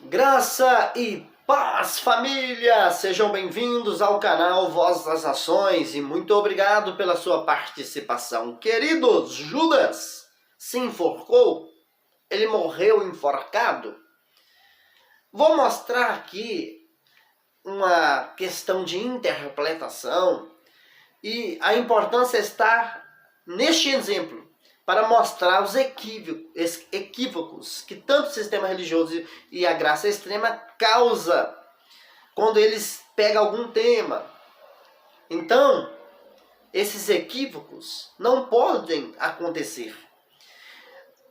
Graça e paz, família! Sejam bem-vindos ao canal Voz das Ações e muito obrigado pela sua participação. Queridos, Judas se enforcou? Ele morreu enforcado? Vou mostrar aqui uma questão de interpretação e a importância está neste exemplo, para mostrar os equívocos que tanto o sistema religioso e a graça extrema causa quando eles pegam algum tema. Então, esses equívocos não podem acontecer.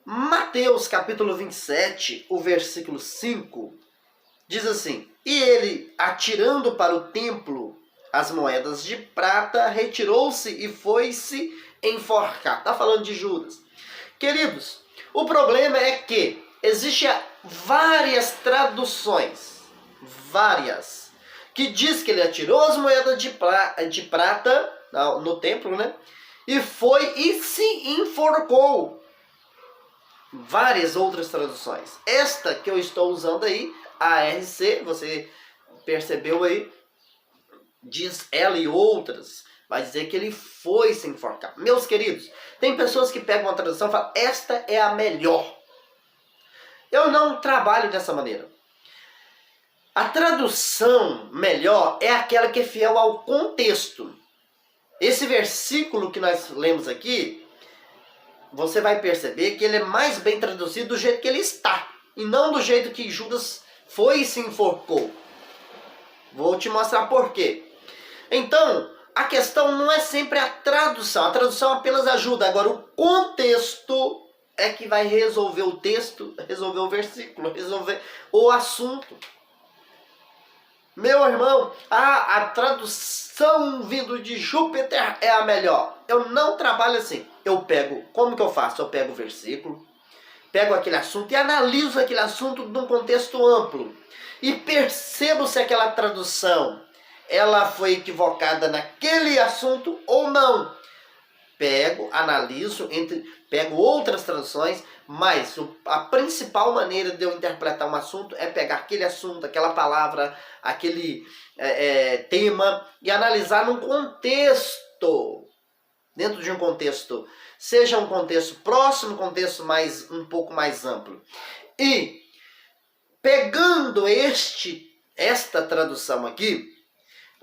Mateus capítulo 27, o versículo 5, diz assim: E ele, atirando para o templo as moedas de prata, retirou-se e foi-se enforcar. Está falando de Judas. Queridos, o problema é que existem várias traduções, que diz que ele atirou as moedas de prata no templo, né? E foi e se enforcou. Várias outras traduções. Esta que eu estou usando aí, a ARC, você percebeu aí, diz ela e outras, vai dizer que ele foi se enforcar. Meus queridos, tem pessoas que pegam uma tradução e falam, esta é a melhor. Eu não trabalho dessa maneira. A tradução melhor é aquela que é fiel ao contexto. Esse versículo que nós lemos aqui, você vai perceber que ele é mais bem traduzido do jeito que ele está, e não do jeito que Judas foi e se enforcou. Vou te mostrar por quê. Então, a questão não é sempre a tradução apenas ajuda. Agora, o contexto é que vai resolver o texto, resolver o versículo, resolver o assunto. Meu irmão, a tradução vindo de Júpiter é a melhor. Eu não trabalho assim. Como que eu faço? Eu pego o versículo, pego aquele assunto e analiso aquele assunto num contexto amplo. E percebo se aquela tradução ela foi equivocada naquele assunto ou não. Pego, analiso, pego outras traduções, mas a principal maneira de eu interpretar um assunto é pegar aquele assunto, aquela palavra, aquele tema e analisar num contexto, dentro de um contexto, seja um contexto próximo, um contexto um pouco mais amplo. E pegando esta tradução aqui,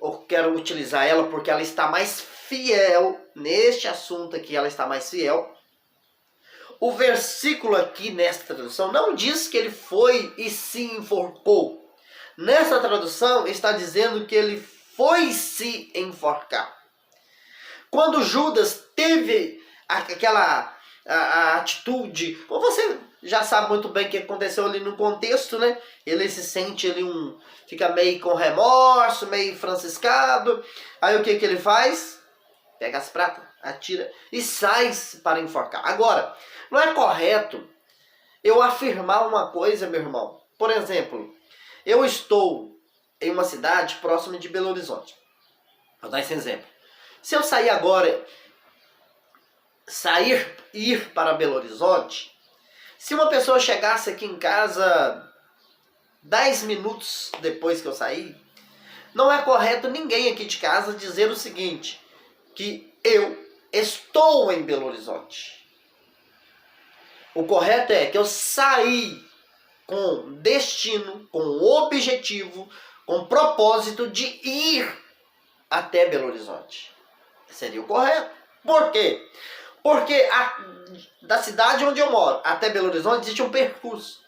eu quero utilizar ela porque ela está mais fiel neste assunto aqui, ela está mais fiel. O versículo aqui nesta tradução não diz que ele foi e se enforcou. Nessa tradução está dizendo que ele foi se enforcar. Quando Judas teve aquela atitude, você já sabe muito bem o que aconteceu ali no contexto, né? Ele se sente ali fica meio com remorso, meio franciscado. Aí o que ele faz? Pega as pratas, atira e sai para enforcar. Agora, não é correto eu afirmar uma coisa, meu irmão. Por exemplo, eu estou em uma cidade próxima de Belo Horizonte. Vou dar esse exemplo. Se eu sair agora, ir para Belo Horizonte, se uma pessoa chegasse aqui em casa 10 minutos depois que eu saí, não é correto ninguém aqui de casa dizer o seguinte, que eu estou em Belo Horizonte. O correto é que eu saí com destino, com objetivo, com propósito de ir até Belo Horizonte. Seria o correto. Por quê? Porque da cidade onde eu moro até Belo Horizonte existe um percurso.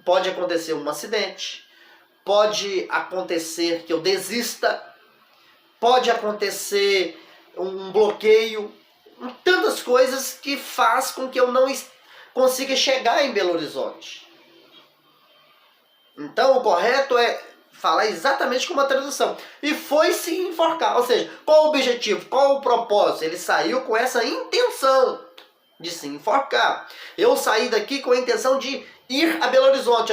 Pode acontecer um acidente, pode acontecer que eu desista, pode acontecer um bloqueio, tantas coisas que faz com que eu não consiga chegar em Belo Horizonte. Então o correto é falar exatamente como a tradução. E foi se enforcar, ou seja, qual o objetivo, qual o propósito? Ele saiu com essa intenção de se enforcar. Eu saí daqui com a intenção de ir a Belo Horizonte.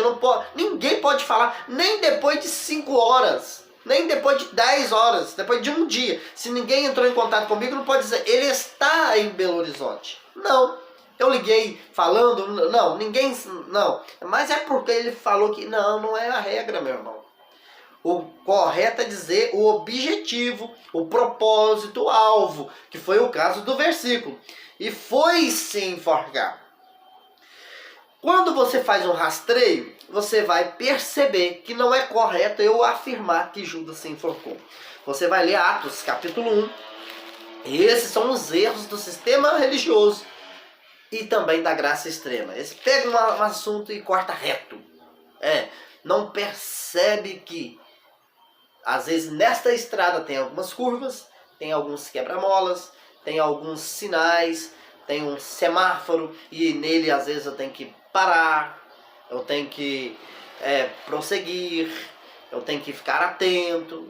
Ninguém pode falar, nem depois de 5 horas, nem depois de 10 horas, depois de um dia. Se ninguém entrou em contato comigo, não pode dizer, ele está em Belo Horizonte. Não. Eu liguei falando, não, ninguém, não. Mas é porque ele falou que não é a regra, meu irmão. O correto é dizer o objetivo, o propósito, o alvo, que foi o caso do versículo. E foi se enforcar. Quando você faz um rastreio, você vai perceber que não é correto eu afirmar que Judas se enforcou. Você vai ler Atos, capítulo 1. E esses são os erros do sistema religioso e também da graça extrema. Eles pegam um assunto e corta reto. Não percebe que, às vezes, nesta estrada tem algumas curvas, tem alguns quebra-molas, tem alguns sinais, tem um semáforo e nele, às vezes, eu tenho que parar, eu tenho que prosseguir, eu tenho que ficar atento.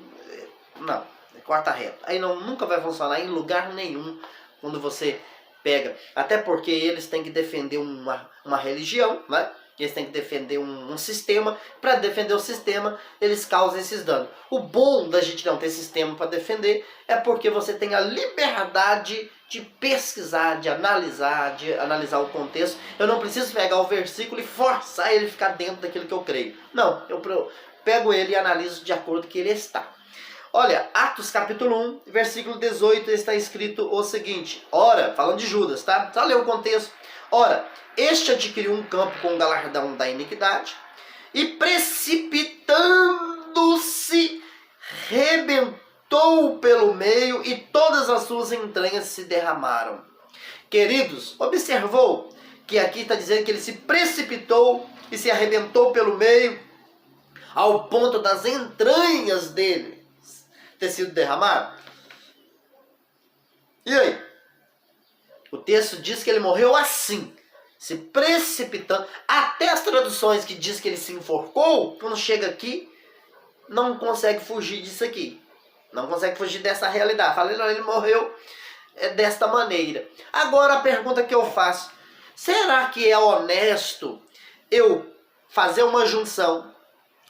Não, corta reto. Aí nunca vai funcionar em lugar nenhum quando você pega. Até porque eles têm que defender uma religião, né? Eles têm que defender um sistema. Para defender o sistema, eles causam esses danos. O bom da gente não ter sistema para defender é porque você tem a liberdade de pesquisar, de analisar o contexto. Eu não preciso pegar o versículo e forçar ele a ficar dentro daquilo que eu creio. Não, eu pego ele e analiso de acordo com que ele está. Olha, Atos capítulo 1, versículo 18, está escrito o seguinte. Ora, falando de Judas, tá? Só ler o contexto. Ora, este adquiriu um campo com o galardão da iniquidade e precipitando-se, rebentou pelo meio e todas as suas entranhas se derramaram. Queridos, observou que aqui está dizendo que ele se precipitou e se arrebentou pelo meio ao ponto das entranhas dele ter sido derramado? E aí? O texto diz que ele morreu assim, se precipitando. Até as traduções que diz que ele se enforcou, quando chega aqui, não consegue fugir disso aqui. Não consegue fugir dessa realidade. Falei, não, ele morreu desta maneira. Agora a pergunta que eu faço, será que é honesto eu fazer uma junção?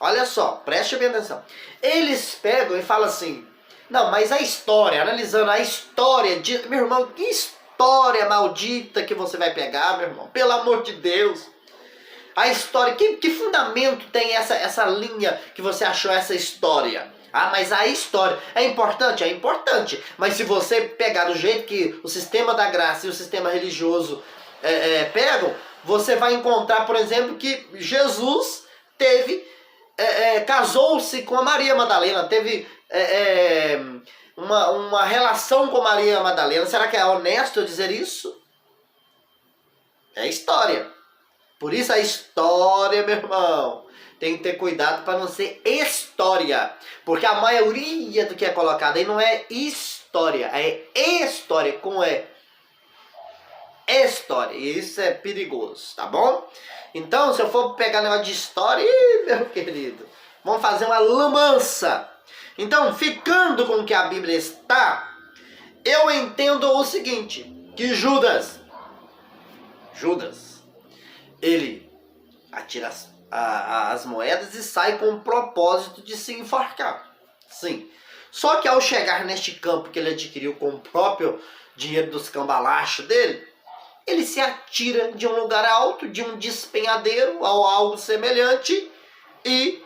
Olha só, preste bem atenção. Eles pegam e falam assim, não, mas a história, analisando a história, meu irmão, que história maldita que você vai pegar, meu irmão? Pelo amor de Deus. A história, que fundamento tem essa linha que você achou essa história? Ah, mas a história é importante? É importante. Mas se você pegar do jeito que o sistema da graça e o sistema religioso pegam, você vai encontrar, por exemplo, que Jesus casou-se com a Maria Madalena, teve uma relação com Maria Madalena. Será que é honesto eu dizer isso? É história. Por isso a história, meu irmão, tem que ter cuidado para não ser história. Porque a maioria do que é colocado aí não é história, é história, como é história. E isso é perigoso, tá bom? Então, se eu for pegar negócio de história, meu querido, vamos fazer uma lambança. Então, ficando com o que a Bíblia está, eu entendo o seguinte, que Judas, ele atira as moedas e sai com o propósito de se enforcar. Sim. Só que ao chegar neste campo que ele adquiriu com o próprio dinheiro dos cambalachos dele, ele se atira de um lugar alto, de um despenhadeiro ou algo semelhante e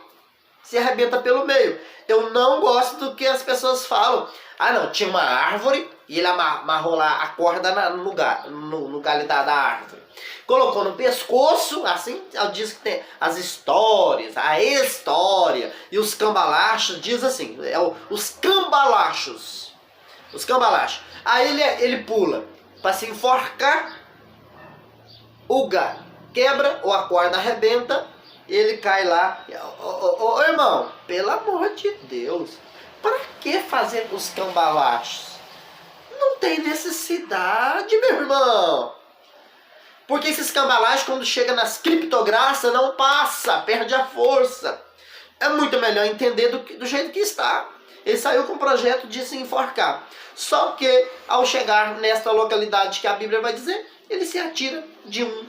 se arrebenta pelo meio. Eu não gosto do que as pessoas falam. Ah não, tinha uma árvore e ele amarrou lá a corda no galho da árvore. Colocou no pescoço, assim, diz que tem as histórias, a história. E os cambalachos, diz assim, os cambalachos. Os cambalachos. Aí ele pula para se enforcar, o galho quebra ou a corda arrebenta, ele cai lá. Ô, irmão, pelo amor de Deus, para que fazer os cambalachos? Não tem necessidade, meu irmão. Porque esses cambalachos, quando chega nas criptograças, não passa, perde a força. É muito melhor entender do jeito que está. Ele saiu com o projeto de se enforcar. Só que, ao chegar nesta localidade que a Bíblia vai dizer, ele se atira de um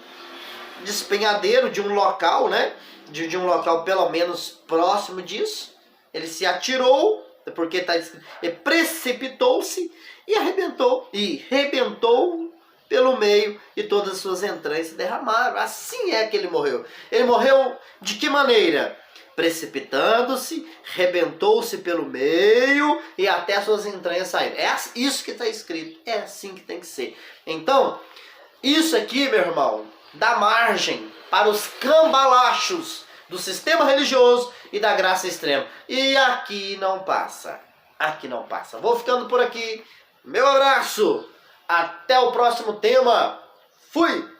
despenhadeiro, de um local, né? De um local pelo menos próximo disso. Ele se atirou, porque está escrito, ele precipitou-se e arrebentou. E rebentou pelo meio e todas as suas entranhas se derramaram. Assim é que ele morreu. Ele morreu de que maneira? Precipitando-se, rebentou-se pelo meio e até as suas entranhas saíram. É isso que está escrito. É assim que tem que ser. Então, isso aqui, meu irmão, dá margem para os cambalachos do sistema religioso e da graça extrema. E aqui não passa. Aqui não passa. Vou ficando por aqui. Meu abraço. Até o próximo tema. Fui!